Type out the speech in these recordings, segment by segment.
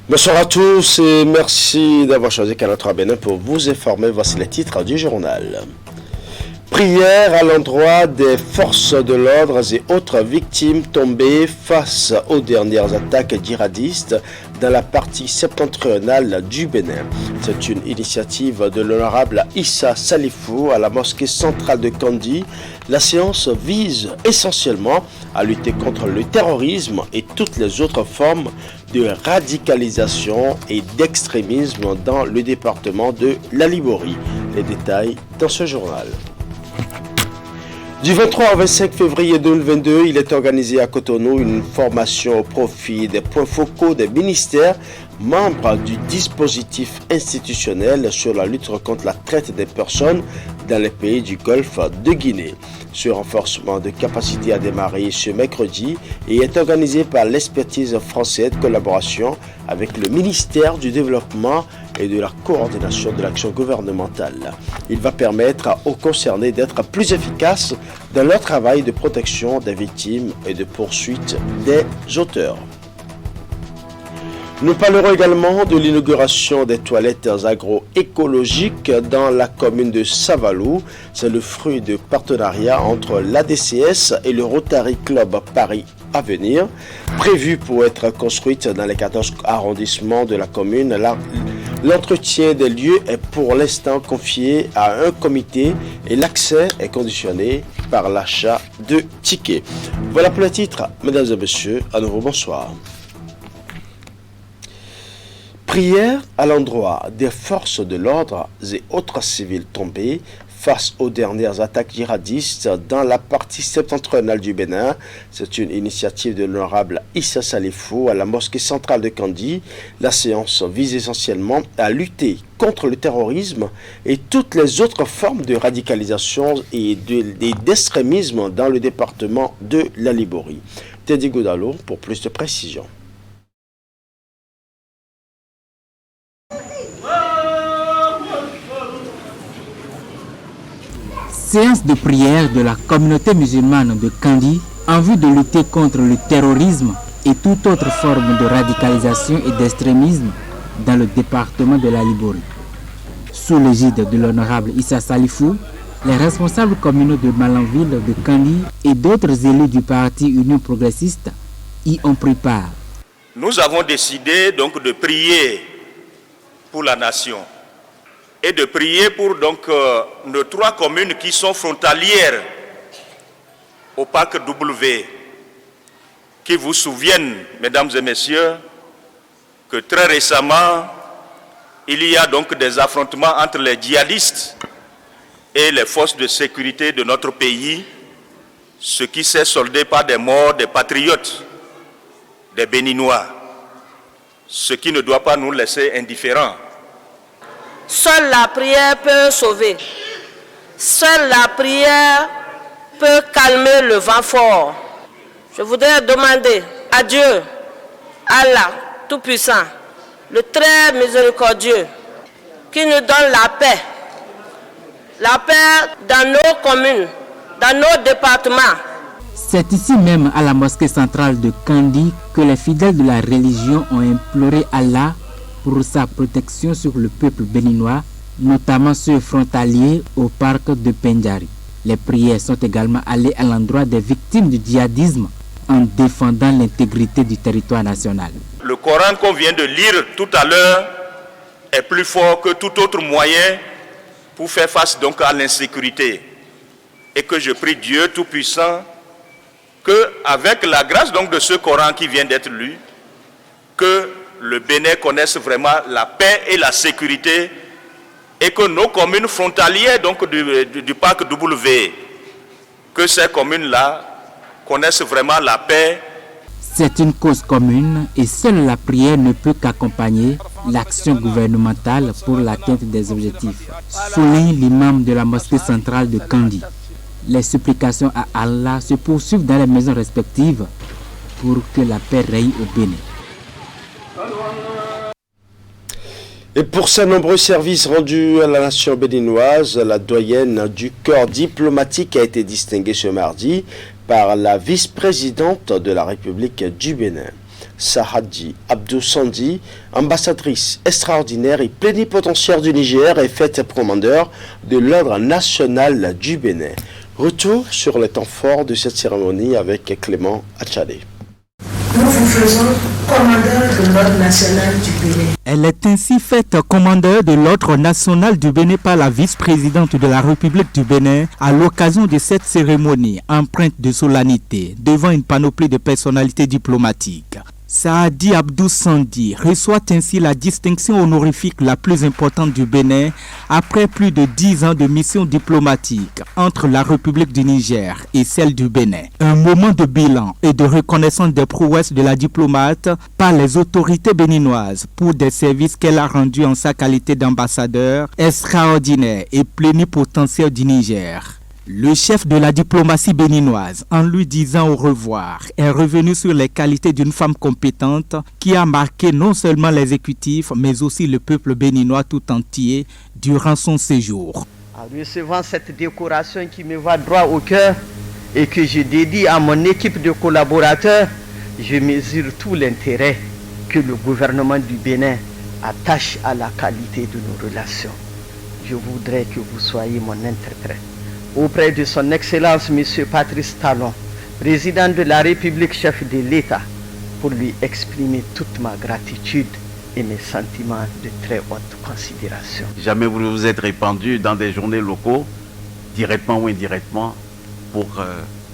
Bonsoir à tous et merci d'avoir choisi Canal 3 Bénin pour vous informer. Voici les titres du journal. Prière à l'endroit des forces de l'ordre et autres victimes tombées face aux dernières attaques djihadistes dans la partie septentrionale du Bénin. C'est une initiative de l'honorable Issa Salifou à la mosquée centrale de Kandi. La séance vise essentiellement à lutter contre le terrorisme et toutes les autres formes de radicalisation et d'extrémisme dans le département de la Liborie. Les détails dans ce journal. Du 23 au 25 février 2022, il est organisé à Cotonou une formation au profit des points focaux des ministères membres du dispositif institutionnel sur la lutte contre la traite des personnes dans les pays du Golfe de Guinée. Ce renforcement de capacité a démarré ce mercredi et est organisé par l'expertise française de collaboration avec le ministère du Développement et de la coordination de l'action gouvernementale. Il va permettre aux concernés d'être plus efficaces dans leur travail de protection des victimes et de poursuite des auteurs. Nous parlerons également de l'inauguration des toilettes agroécologiques dans la commune de Savalou. C'est le fruit de partenariat entre l'ADCS et le Rotary Club Paris Avenir, prévu pour être construite dans les 14 arrondissements de la commune. L'entretien des lieux est pour l'instant confié à un comité et l'accès est conditionné par l'achat de tickets. Voilà pour les titres, mesdames et messieurs, à nouveau bonsoir. Prière à l'endroit des forces de l'ordre et autres civils tombés face aux dernières attaques djihadistes dans la partie septentrionale du Bénin. C'est une initiative de l'honorable Issa Salifou à la mosquée centrale de Kandi. La séance vise essentiellement à lutter contre le terrorisme et toutes les autres formes de radicalisation et d'extrémisme dans le département de la Liborie. Teddy Godalo pour plus de précisions. Séance de prière de la communauté musulmane de Kandi en vue de lutter contre le terrorisme et toute autre forme de radicalisation et d'extrémisme dans le département de la Liborie. Sous l'égide de l'honorable Issa Salifou, les responsables communaux de Malanville, de Kandi et d'autres élus du parti Union progressiste y ont pris part. Nous avons décidé donc de prier pour la nation et de prier pour nos 3 communes qui sont frontalières au parc W, qui vous souviennent, mesdames et messieurs, que très récemment, il y a donc des affrontements entre les djihadistes et les forces de sécurité de notre pays, ce qui s'est soldé par des morts des patriotes, des Béninois, ce qui ne doit pas nous laisser indifférents. Seule la prière peut sauver. Seule la prière peut calmer le vent fort. Je voudrais demander à Dieu, Allah Tout-Puissant, le très miséricordieux, qui nous donne la paix dans nos communes, dans nos départements. C'est ici même à la mosquée centrale de Kandi que les fidèles de la religion ont imploré Allah pour sa protection sur le peuple béninois, notamment ceux frontaliers au parc de Pendjari. Les prières sont également allées à l'endroit des victimes du djihadisme en défendant l'intégrité du territoire national. Le Coran qu'on vient de lire tout à l'heure est plus fort que tout autre moyen pour faire face donc à l'insécurité. Et que je prie Dieu Tout-Puissant que, avec la grâce donc de ce Coran qui vient d'être lu, que le Bénin connaisse vraiment la paix et la sécurité et que nos communes frontalières donc du parc W, que ces communes-là connaissent vraiment la paix. C'est une cause commune et seule la prière ne peut qu'accompagner l'action gouvernementale pour l'atteinte des objectifs, souligne l'imam de la mosquée centrale de Kandi. Les supplications à Allah se poursuivent dans les maisons respectives pour que la paix règne au Bénin. Et pour ses nombreux services rendus à la nation béninoise, la doyenne du corps diplomatique a été distinguée ce mardi par la vice-présidente de la République du Bénin. Sahadji Abdou Sandi, ambassadrice extraordinaire et plénipotentiaire du Niger et fête commandeur de l'Ordre national du Bénin. Retour sur les temps forts de cette cérémonie avec Clément Achadé. Nous vous faisons commandeur de l'Ordre national du Bénin. Elle est ainsi faite commandeur de l'Ordre national du Bénin par la vice-présidente de la République du Bénin à l'occasion de cette cérémonie empreinte de solennité devant une panoplie de personnalités diplomatiques. Sahadji Abdou Sandi reçoit ainsi la distinction honorifique la plus importante du Bénin après plus de 10 ans de mission diplomatique entre la République du Niger et celle du Bénin. Un moment de bilan et de reconnaissance des prouesses de la diplomate par les autorités béninoises pour des services qu'elle a rendus en sa qualité d'ambassadeur extraordinaire et plénipotentiaire du Niger. Le chef de la diplomatie béninoise, en lui disant au revoir, est revenu sur les qualités d'une femme compétente qui a marqué non seulement l'exécutif, mais aussi le peuple béninois tout entier durant son séjour. En recevant cette décoration qui me va droit au cœur et que je dédie à mon équipe de collaborateurs, je mesure tout l'intérêt que le gouvernement du Bénin attache à la qualité de nos relations. Je voudrais que vous soyez mon interprète auprès de son Excellence M. Patrice Talon, président de la République, chef de l'État, pour lui exprimer toute ma gratitude et mes sentiments de très haute considération. Jamais vous ne vous êtes répandu dans des journées locaux, directement ou indirectement, pour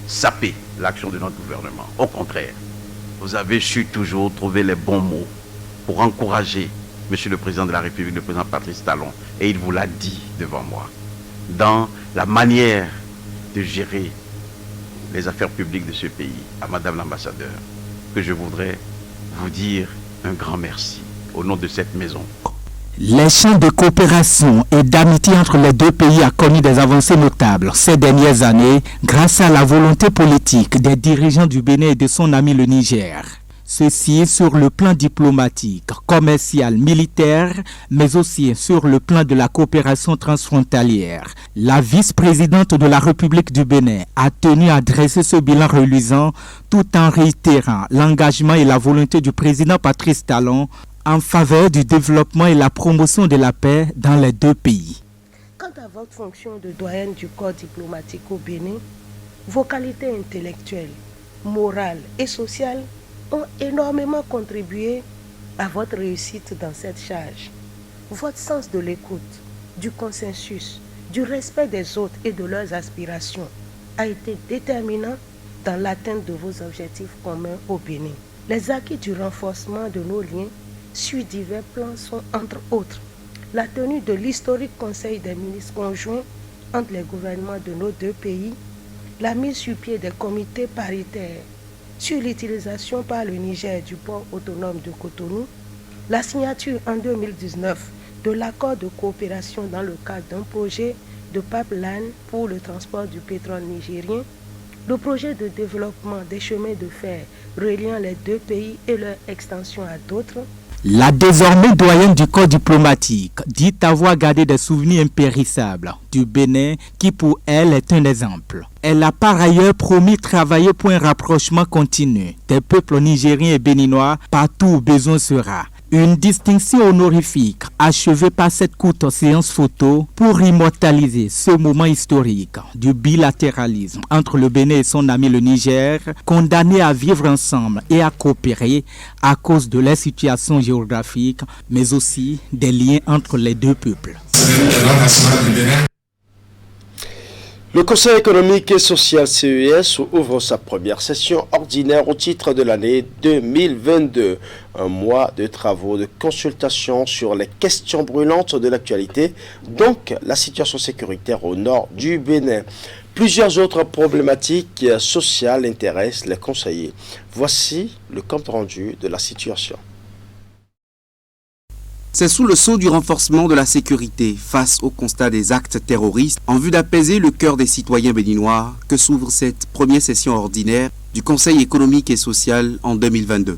saper l'action de notre gouvernement. Au contraire, vous avez su toujours trouver les bons mots pour encourager M. le Président de la République, le Président Patrice Talon, et il vous l'a dit devant moi, dans la manière de gérer les affaires publiques de ce pays, à Madame l'ambassadeur, que je voudrais vous dire un grand merci au nom de cette maison. L'échange de coopération et d'amitié entre les deux pays a connu des avancées notables ces dernières années grâce à la volonté politique des dirigeants du Bénin et de son ami le Niger. Ceci sur le plan diplomatique, commercial, militaire, mais aussi sur le plan de la coopération transfrontalière. La vice-présidente de la République du Bénin a tenu à dresser ce bilan reluisant tout en réitérant l'engagement et la volonté du président Patrice Talon en faveur du développement et la promotion de la paix dans les deux pays. Quant à votre fonction de doyenne du corps diplomatique au Bénin, vos qualités intellectuelles, morales et sociales ont énormément contribué à votre réussite dans cette charge. Votre sens de l'écoute, du consensus, du respect des autres et de leurs aspirations a été déterminant dans l'atteinte de vos objectifs communs au Bénin. Les acquis du renforcement de nos liens sur divers plans sont entre autres la tenue de l'historique Conseil des ministres conjoints entre les gouvernements de nos deux pays, la mise sur pied des comités paritaires sur l'utilisation par le Niger du port autonome de Cotonou, la signature en 2019 de l'accord de coopération dans le cadre d'un projet de pipeline pour le transport du pétrole nigérien, le projet de développement des chemins de fer reliant les deux pays et leur extension à d'autres. La désormais doyenne du corps diplomatique dit avoir gardé des souvenirs impérissables du Bénin qui pour elle est un exemple. Elle a par ailleurs promis travailler pour un rapprochement continu des peuples nigériens et béninois partout où besoin sera. Une distinction honorifique achevée par cette courte séance photo pour immortaliser ce moment historique du bilatéralisme entre le Bénin et son ami le Niger, condamnés à vivre ensemble et à coopérer à cause de leur situation géographique, mais aussi des liens entre les deux peuples. Le Conseil économique et social CES ouvre sa première session ordinaire au titre de l'année 2022. Un mois de travaux de consultation sur les questions brûlantes de l'actualité, donc la situation sécuritaire au nord du Bénin. Plusieurs autres problématiques sociales intéressent les conseillers. Voici le compte rendu de la situation. C'est sous le sceau du renforcement de la sécurité face au constat des actes terroristes en vue d'apaiser le cœur des citoyens béninois que s'ouvre cette première session ordinaire du Conseil économique et social en 2022.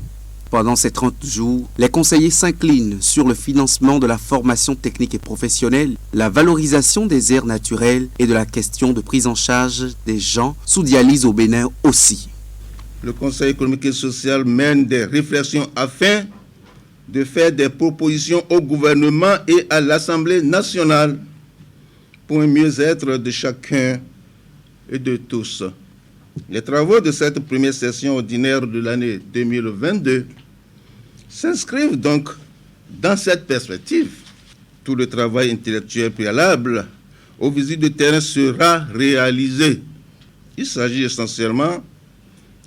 Pendant ces 30 jours, les conseillers s'inclinent sur le financement de la formation technique et professionnelle, la valorisation des aires naturelles et de la question de prise en charge des gens sous dialyse au Bénin aussi. le Conseil économique et social mène des réflexions afin de faire des propositions au gouvernement et à l'Assemblée nationale pour un mieux-être de chacun et de tous. Les travaux de cette première session ordinaire de l'année 2022 s'inscrivent donc dans cette perspective. Tout le travail intellectuel préalable aux visites de terrain sera réalisé. Il s'agit essentiellement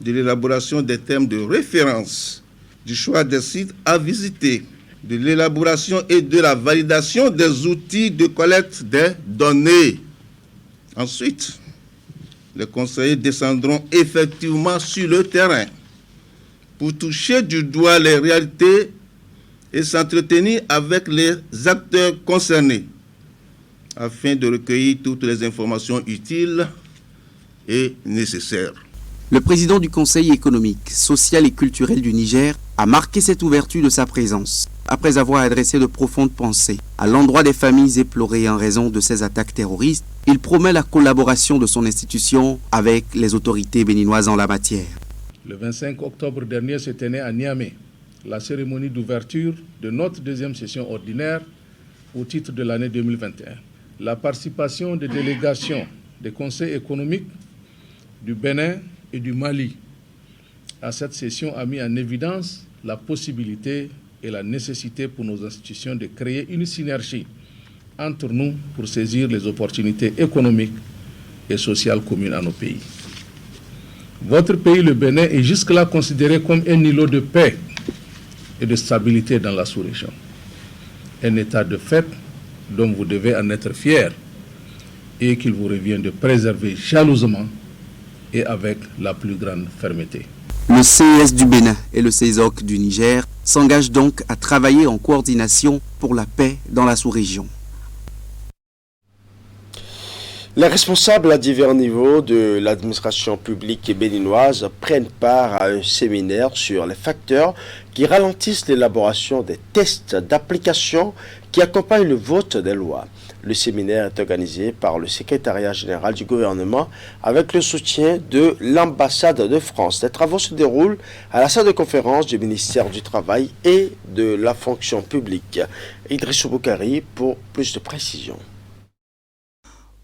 de l'élaboration des thèmes de référence, du choix des sites à visiter, de l'élaboration et de la validation des outils de collecte des données. Ensuite, les conseillers descendront effectivement sur le terrain pour toucher du doigt les réalités et s'entretenir avec les acteurs concernés afin de recueillir toutes les informations utiles et nécessaires. Le président du Conseil économique, social et culturel du Niger a marqué cette ouverture de sa présence, après avoir adressé de profondes pensées à l'endroit des familles éplorées en raison de ces attaques terroristes. Il promet la collaboration de son institution avec les autorités béninoises en la matière. Le 25 octobre dernier se tenait à Niamey la cérémonie d'ouverture de notre deuxième session ordinaire au titre de l'année 2021. La participation des délégations des conseils économiques du Bénin et du Mali à cette session a mis en évidence la possibilité et la nécessité pour nos institutions de créer une synergie entre nous pour saisir les opportunités économiques et sociales communes à nos pays. Votre pays, le Bénin, est jusque-là considéré comme un îlot de paix et de stabilité dans la sous-région. Un état de fait dont vous devez en être fiers et qu'il vous revient de préserver jalousement et avec la plus grande fermeté. Le CES du Bénin et le CESOC du Niger s'engagent donc à travailler en coordination pour la paix dans la sous-région. Les responsables à divers niveaux de l'administration publique béninoise prennent part à un séminaire sur les facteurs qui ralentissent l'élaboration des tests d'application qui accompagnent le vote des lois. Le séminaire est organisé par le secrétariat général du gouvernement avec le soutien de l'ambassade de France. Les travaux se déroulent à la salle de conférence du ministère du Travail et de la fonction publique. Idrissou Boukari pour plus de précisions.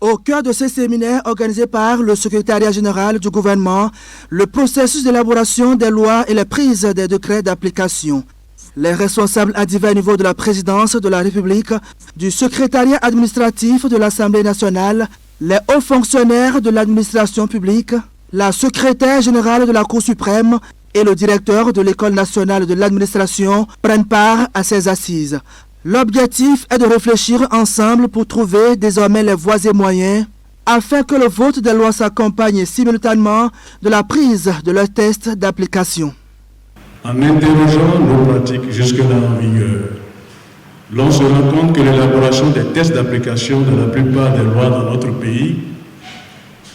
Au cœur de ce séminaire organisé par le secrétariat général du gouvernement, le processus d'élaboration des lois et la prise des décrets d'application. Les responsables à divers niveaux de la présidence de la République, du secrétariat administratif de l'Assemblée nationale, les hauts fonctionnaires de l'administration publique, la secrétaire générale de la Cour suprême et le directeur de l'École nationale de l'administration prennent part à ces assises. L'objectif est de réfléchir ensemble pour trouver désormais les voies et moyens afin que le vote des lois s'accompagne simultanément de la prise de leurs tests d'application. En interrogeant nos pratiques jusque-là en vigueur, l'on se rend compte que l'élaboration des tests d'application de la plupart des lois dans notre pays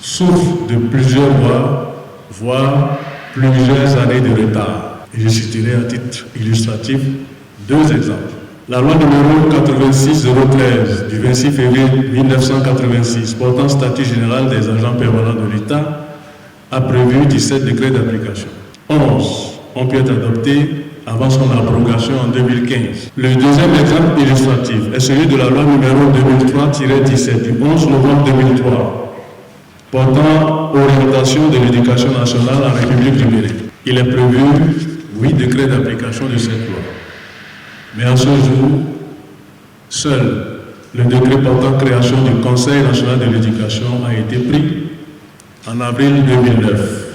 souffre de plusieurs mois, voire plusieurs années de retard. Et je citerai à titre illustratif deux exemples. La loi numéro 86-013 du 26 février 1986 portant statut général des agents permanents de l'État a prévu 17 décrets d'application. 11 ont pu être adoptés avant son abrogation en 2015. Le deuxième exemple illustratif est celui de la loi numéro 2003-17 du 11 novembre 2003 portant orientation de l'éducation nationale en République du Bénin. Il est prévu 8 décrets d'application de cette loi. Mais à ce jour, seul le décret portant création du Conseil national de l'éducation a été pris en avril 2009.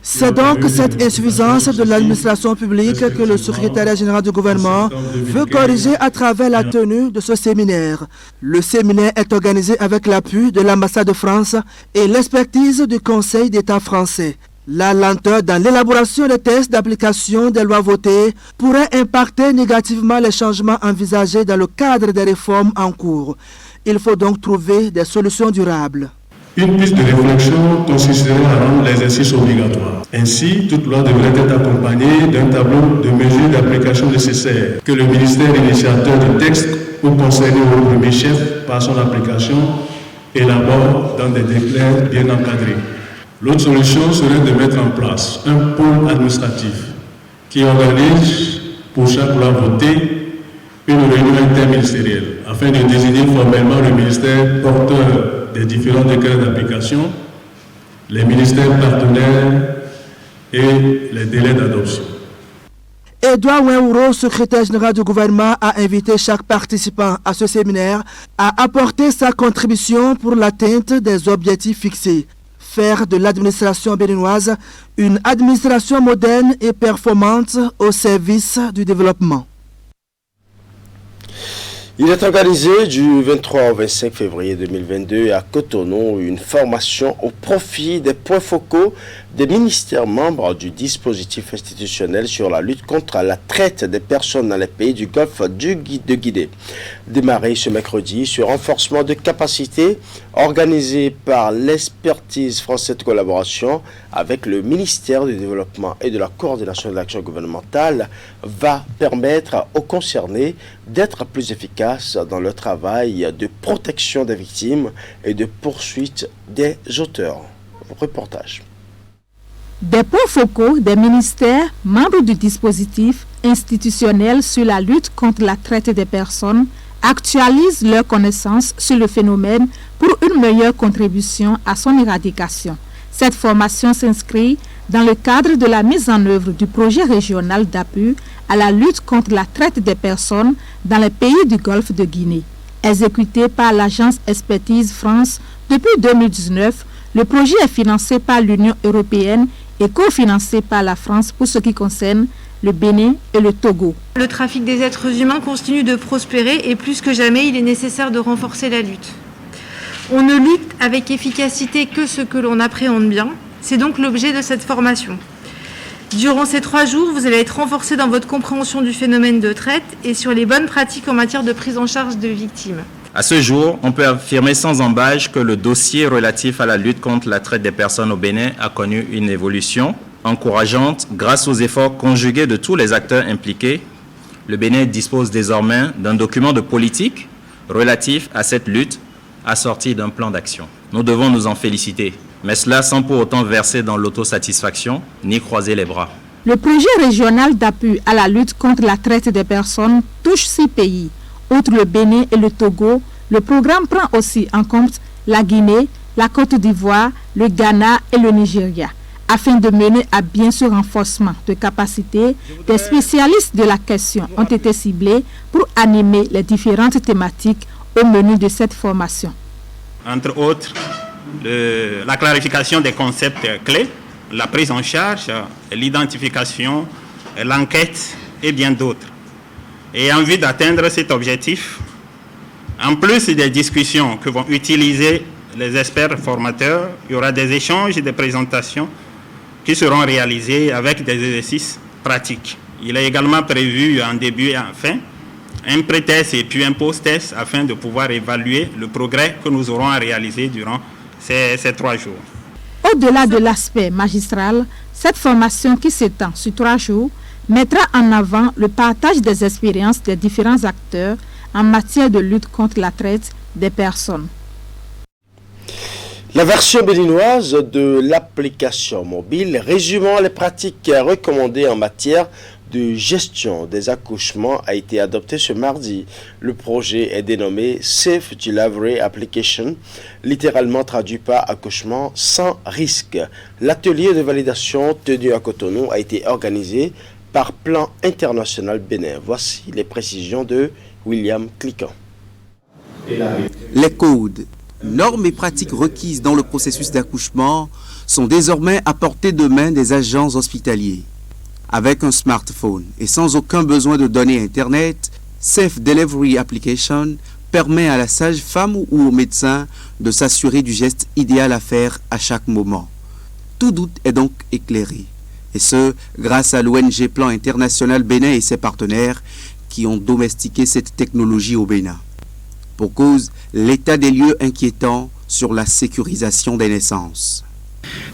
C'est donc cette insuffisance de l'administration publique que le secrétariat général du gouvernement veut corriger à travers la tenue de ce séminaire. Le séminaire est organisé avec l'appui de l'ambassade de France et l'expertise du Conseil d'État français. La lenteur dans l'élaboration des tests d'application des lois votées pourrait impacter négativement les changements envisagés dans le cadre des réformes en cours. Il faut donc trouver des solutions durables. Une piste de réflexion consisterait à rendre l'exercice obligatoire. Ainsi, toute loi devrait être accompagnée d'un tableau de mesures d'application nécessaires que le ministère initiateur du texte ou concerné au premier chef par son application élabore dans des décrets bien encadrés. L'autre solution serait de mettre en place un pôle administratif qui organise pour chaque loi votée une réunion interministérielle afin de désigner formellement le ministère porteur des différents décrets d'application, les ministères partenaires et les délais d'adoption. Edouard Oueouro, secrétaire général du gouvernement, a invité chaque participant à ce séminaire à apporter sa contribution pour l'atteinte des objectifs fixés. Faire de l'administration béninoise une administration moderne et performante au service du développement. Il est organisé du 23 au 25 février 2022 à Cotonou une formation au profit des points focaux des ministères membres du dispositif institutionnel sur la lutte contre la traite des personnes dans les pays du Golfe de Guinée. Démarré ce mercredi, ce renforcement de capacité organisé par l'expertise française de collaboration avec le ministère du Développement et de la Coordination de l'action gouvernementale va permettre aux concernés d'être plus efficaces dans le travail de protection des victimes et de poursuite des auteurs. Reportage. Des points focaux des ministères membres du dispositif institutionnel sur la lutte contre la traite des personnes actualisent leurs connaissances sur le phénomène pour une meilleure contribution à son éradication. Cette formation s'inscrit dans le cadre de la mise en œuvre du projet régional d'appui à la lutte contre la traite des personnes dans les pays du Golfe de Guinée. Exécuté par l'agence Expertise France depuis 2019, le projet est financé par l'Union européenne et cofinancé par la France pour ce qui concerne le Bénin et le Togo. Le trafic des êtres humains continue de prospérer et plus que jamais, il est nécessaire de renforcer la lutte. On ne lutte avec efficacité que ce que l'on appréhende bien. C'est donc l'objet de cette formation. Durant ces 3 jours, vous allez être renforcés dans votre compréhension du phénomène de traite et sur les bonnes pratiques en matière de prise en charge de victimes. À ce jour, on peut affirmer sans embâche que le dossier relatif à la lutte contre la traite des personnes au Bénin a connu une évolution encourageante grâce aux efforts conjugués de tous les acteurs impliqués. Le Bénin dispose désormais d'un document de politique relatif à cette lutte assorti d'un plan d'action. Nous devons nous en féliciter, mais cela sans pour autant verser dans l'autosatisfaction ni croiser les bras. Le projet régional d'appui à la lutte contre la traite des personnes touche 6 pays. Outre le Bénin et le Togo, le programme prend aussi en compte la Guinée, la Côte d'Ivoire, le Ghana et le Nigeria. Afin de mener à bien ce renforcement de capacité, des spécialistes de la question ont été ciblés pour animer les différentes thématiques au menu de cette formation. Entre autres, la clarification des concepts clés, la prise en charge, l'identification, l'enquête et bien d'autres. Et en vue d'atteindre cet objectif, en plus des discussions que vont utiliser les experts formateurs, il y aura des échanges et des présentations qui seront réalisés avec des exercices pratiques. Il est également prévu en début et en fin un pré-test et puis un post-test afin de pouvoir évaluer le progrès que nous aurons à réaliser durant ces 3 jours. Au-delà de l'aspect magistral, cette formation qui s'étend sur 3 jours mettra en avant le partage des expériences des différents acteurs en matière de lutte contre la traite des personnes. La version béninoise de l'application mobile résumant les pratiques recommandées en matière de gestion des accouchements a été adoptée ce mardi. Le projet est dénommé Safe Delivery Application, littéralement traduit par accouchement sans risque. L'atelier de validation tenu à Cotonou a été organisé par Plan International Bénin. Voici les précisions de William Cliquant. Les codes, normes et pratiques requises dans le processus d'accouchement sont désormais à portée de main des agents hospitaliers. Avec un smartphone et sans aucun besoin de données Internet, Safe Delivery Application permet à la sage-femme ou au médecin de s'assurer du geste idéal à faire à chaque moment. Tout doute est donc éclairé. Et ce, grâce à l'ONG Plan International Bénin et ses partenaires qui ont domestiqué cette technologie au Bénin. Pour cause, l'état des lieux inquiétant sur la sécurisation des naissances.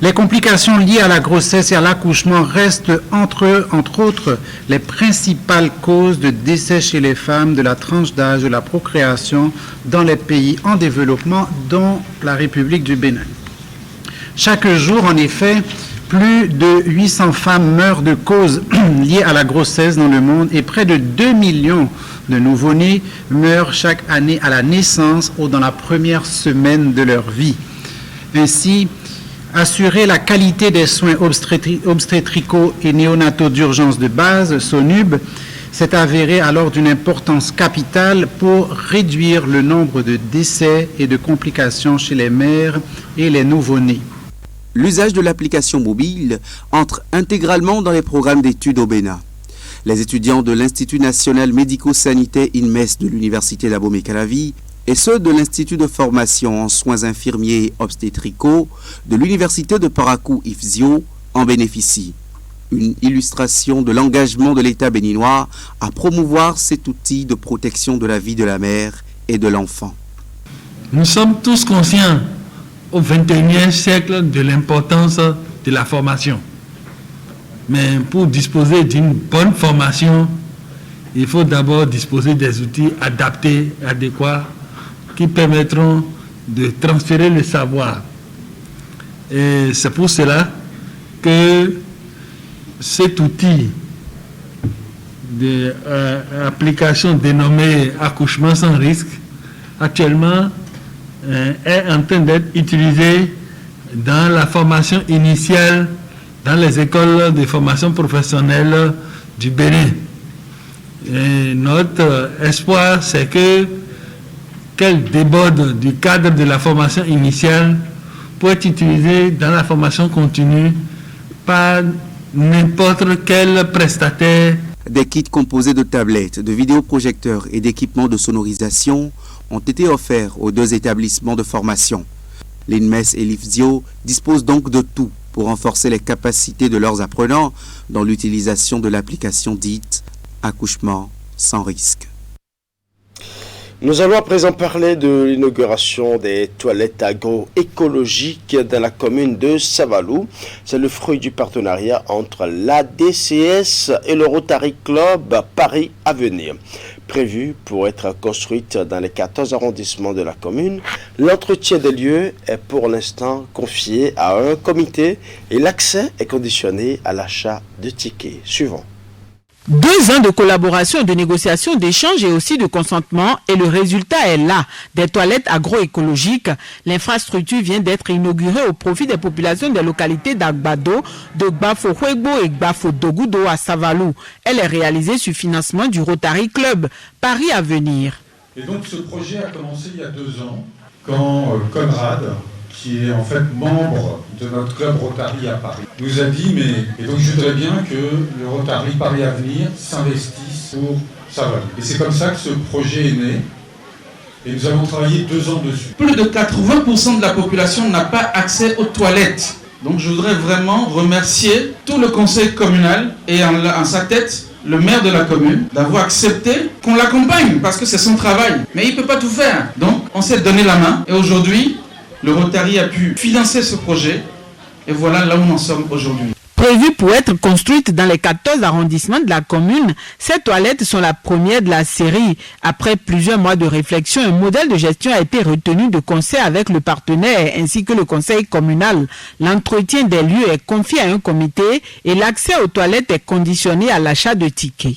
Les complications liées à la grossesse et à l'accouchement restent entre autres les principales causes de décès chez les femmes de la tranche d'âge de la procréation dans les pays en développement, dont la République du Bénin. Chaque jour, en effet, plus de 800 femmes meurent de causes liées à la grossesse dans le monde et près de 2 millions de nouveau-nés meurent chaque année à la naissance ou dans la première semaine de leur vie. Ainsi, assurer la qualité des soins obstétricaux et néonataux d'urgence de base, SONUB, s'est avéré alors d'une importance capitale pour réduire le nombre de décès et de complications chez les mères et les nouveau-nés. L'usage de l'application mobile entre intégralement dans les programmes d'études au Bénin. Les étudiants de l'Institut national médico-sanitaire INMES de l'Université d'Abomey-Calavi et ceux de l'Institut de formation en soins infirmiers et obstétricaux de l'Université de Parakou-Ifzio en bénéficient. Une illustration de l'engagement de l'État béninois à promouvoir cet outil de protection de la vie de la mère et de l'enfant. Nous sommes tous conscients au XXIe siècle de l'importance de la formation. Mais pour disposer d'une bonne formation, il faut d'abord disposer des outils adaptés, adéquats, qui permettront de transférer le savoir. Et c'est pour cela que cet outil d'application dénommé accouchement sans risque, actuellement, est en train d'être utilisé dans la formation initiale dans les écoles de formation professionnelle du Bénin. Et notre espoir, c'est qu'elle déborde du cadre de la formation initiale pour être utilisée dans la formation continue par n'importe quel prestataire. Des kits composés de tablettes, de vidéoprojecteurs et d'équipements de sonorisation ont été offerts aux deux établissements de formation. L'INMES et l'IFZIO disposent donc de tout pour renforcer les capacités de leurs apprenants dans l'utilisation de l'application dite accouchement sans risque. Nous allons à présent parler de l'inauguration des toilettes agroécologiques dans la commune de Savalou. C'est le fruit du partenariat entre l'ADCS et le Rotary Club Paris Avenir. Prévu pour être construite dans les 14 arrondissements de la commune, l'entretien des lieux est pour l'instant confié à un comité et l'accès est conditionné à l'achat de tickets. Suivant. 2 ans de collaboration, de négociation, d'échange et aussi de consentement et le résultat est là. Des toilettes agroécologiques. L'infrastructure vient d'être inaugurée au profit des populations des localités d'Agbado, de Gbafo-Huegbo et Gbafo-Dogudo à Savalou. Elle est réalisée sur financement du Rotary Club Paris Avenir. Et donc ce projet a commencé il y a 2 ans quand Conrad, qui est en fait membre de notre club Rotary à Paris, nous a dit et donc je voudrais bien que le Rotary Paris Avenir s'investisse pour Savalou. Et c'est comme ça que ce projet est né. Et nous avons travaillé 2 ans dessus. Plus de 80% de la population n'a pas accès aux toilettes. Donc je voudrais vraiment remercier tout le conseil communal et en sa tête le maire de la commune d'avoir accepté qu'on l'accompagne parce que c'est son travail. Mais il ne peut pas tout faire. Donc on s'est donné la main et aujourd'hui, le Rotary a pu financer ce projet et voilà là où nous en sommes aujourd'hui. Prévues pour être construites dans les 14 arrondissements de la commune, ces toilettes sont la première de la série. Après plusieurs mois de réflexion, un modèle de gestion a été retenu de concert avec le partenaire ainsi que le conseil communal. L'entretien des lieux est confié à un comité et l'accès aux toilettes est conditionné à l'achat de tickets.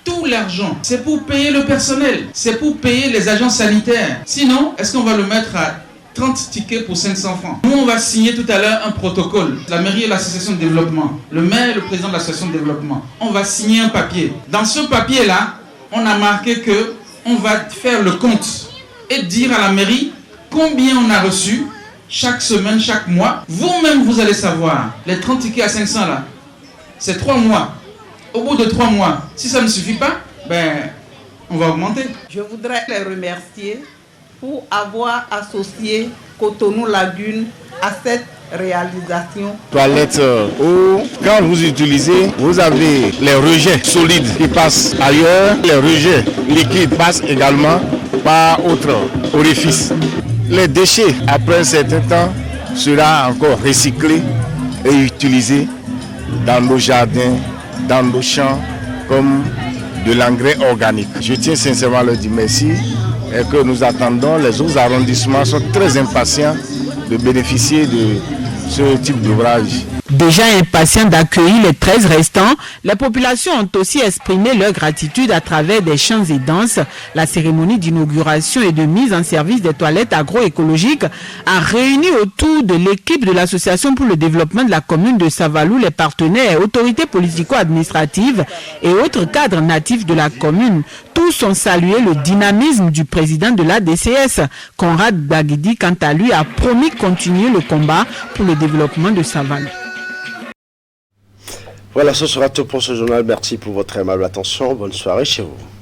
Tout l'argent, c'est pour payer le personnel, c'est pour payer les agents sanitaires. Sinon, est-ce qu'on va le mettre à 30 tickets pour 500 francs. Nous, on va signer tout à l'heure un protocole. La mairie et l'association de développement, le maire et le président de l'association de développement, on va signer un papier. Dans ce papier-là, on a marqué que on va faire le compte et dire à la mairie combien on a reçu chaque semaine, chaque mois. Vous-même, vous allez savoir, les 30 tickets à 500 là, c'est 3 mois. Au bout de 3 mois, si ça ne suffit pas, on va augmenter. Je voudrais les remercier pour avoir associé Cotonou Lagune à cette réalisation. Toilettes où, quand vous utilisez, vous avez les rejets solides qui passent ailleurs, les rejets liquides passent également par autre orifice. Les déchets, après un certain temps, sera encore recyclé et utilisé dans nos jardins, dans nos champs, comme de l'engrais organique. Je tiens sincèrement à leur dire merci et que nous attendons. Les autres arrondissements sont très impatients de bénéficier de ce type d'ouvrage. Déjà impatients d'accueillir les 13 restants, les populations ont aussi exprimé leur gratitude à travers des chants et danses. La cérémonie d'inauguration et de mise en service des toilettes agroécologiques a réuni autour de l'équipe de l'Association pour le développement de la commune de Savalou les partenaires, autorités politico-administratives et autres cadres natifs de la commune. Tous ont salué le dynamisme du président de l'ADCS. Conrad Baguidi, quant à lui, a promis continuer le combat pour le développement de Savalou. Voilà, ce sera tout pour ce journal. Merci pour votre aimable attention. Bonne soirée chez vous.